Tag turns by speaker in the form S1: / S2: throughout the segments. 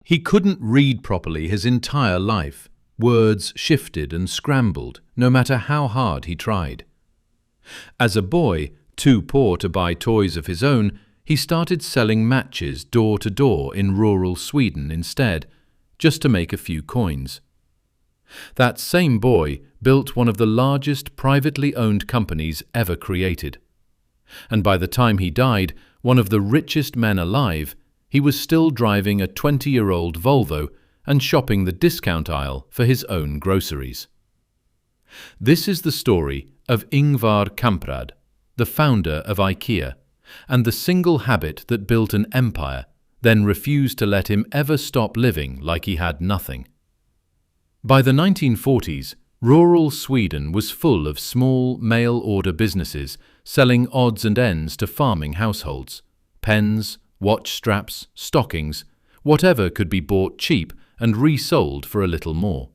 S1: He couldn't read properly his entire life. Words shifted and scrambled, no matter how hard he tried. As a boy, too poor to buy toys of his own, he started selling matches door to door in rural Sweden instead, just to make a few coins. That same boy built one of the largest privately owned companies ever created. And by the time he died, one of the richest men alive, he was still driving a 20-year-old Volvo and shopping the discount aisle for his own groceries. This is the story of Ingvar Kamprad, the founder of IKEA, and the single habit that built an empire, then refused to let him ever stop living like he had nothing. By the 1940s, rural Sweden was full of small mail-order businesses selling odds and ends to farming households: pens, watch straps, stockings, whatever could be bought cheap and resold for a little more.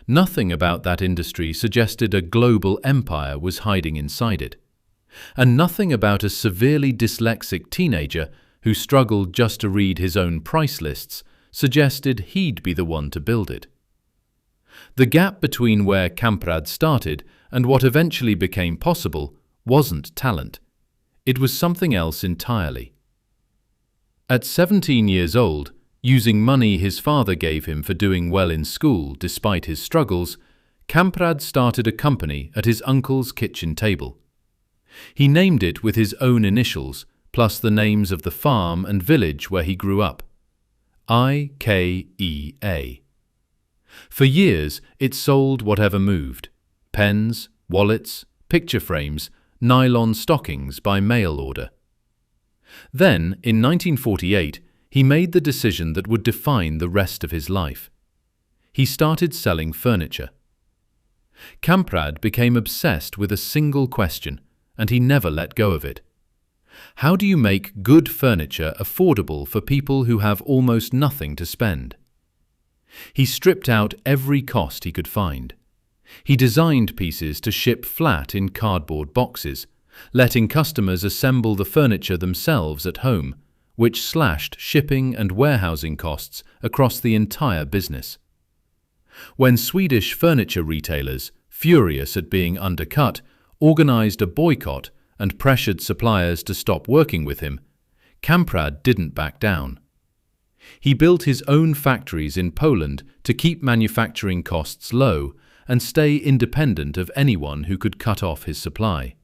S1: Nothing about that industry suggested a global empire was hiding inside it, and nothing about a severely dyslexic teenager who struggled just to read his own price lists suggested he'd be the one to build it. The gap between where Kamprad started and what eventually became possible wasn't talent. It was something else entirely. At 17 years old, using money his father gave him for doing well in school despite his struggles, Kamprad started a company at his uncle's kitchen table. He named it with his own initials, plus the names of the farm and village where he grew up: IKEA. For years, it sold whatever moved: pens, wallets, picture frames, nylon stockings by mail order. Then, in 1948, he made the decision that would define the rest of his life. He started selling furniture. Kamprad became obsessed with a single question, and he never let go of it. How do you make good furniture affordable for people who have almost nothing to spend? He stripped out every cost he could find. He designed pieces to ship flat in cardboard boxes, letting customers assemble the furniture themselves at home, which slashed shipping and warehousing costs across the entire business. When Swedish furniture retailers, furious at being undercut, organized a boycott and pressured suppliers to stop working with him, Kamprad didn't back down. He built his own factories in Poland to keep manufacturing costs low and stay independent of anyone who could cut off his supply.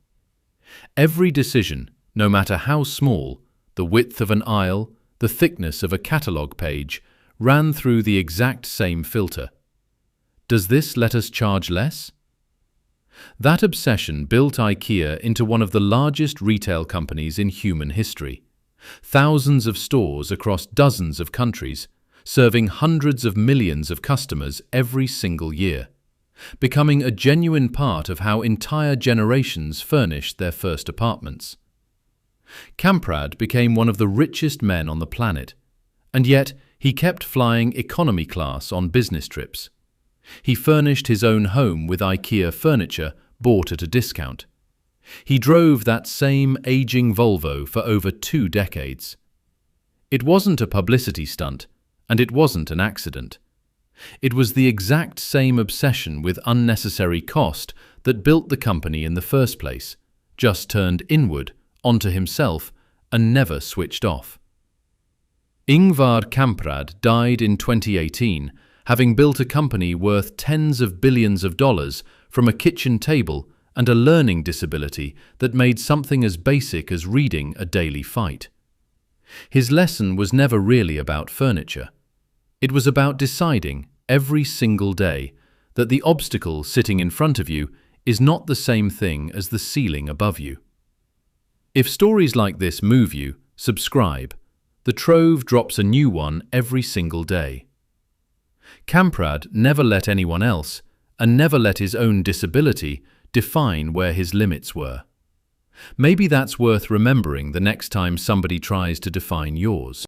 S1: Every decision, no matter how small, the width of an aisle, the thickness of a catalogue page, ran through the exact same filter. Does this let us charge less? That obsession built IKEA into one of the largest retail companies in human history. Thousands of stores across dozens of countries, serving hundreds of millions of customers every single year, becoming a genuine part of how entire generations furnished their first apartments. Kamprad became one of the richest men on the planet, and yet he kept flying economy class on business trips. He furnished his own home with IKEA furniture bought at a discount. He drove that same aging Volvo for over 2 decades. It wasn't a publicity stunt, and it wasn't an accident. It was the exact same obsession with unnecessary cost that built the company in the first place, just turned inward, onto himself, and never switched off. Ingvar Kamprad died in 2018, having built a company worth tens of billions of dollars from a kitchen table and a learning disability that made something as basic as reading a daily fight. His lesson was never really about furniture. It was about deciding, every single day, that the obstacle sitting in front of you is not the same thing as the ceiling above you. If stories like this move you, subscribe. The Trove drops a new one every single day. Kamprad never let anyone else, and never let his own disability, define where his limits were. Maybe that's worth remembering the next time somebody tries to define yours.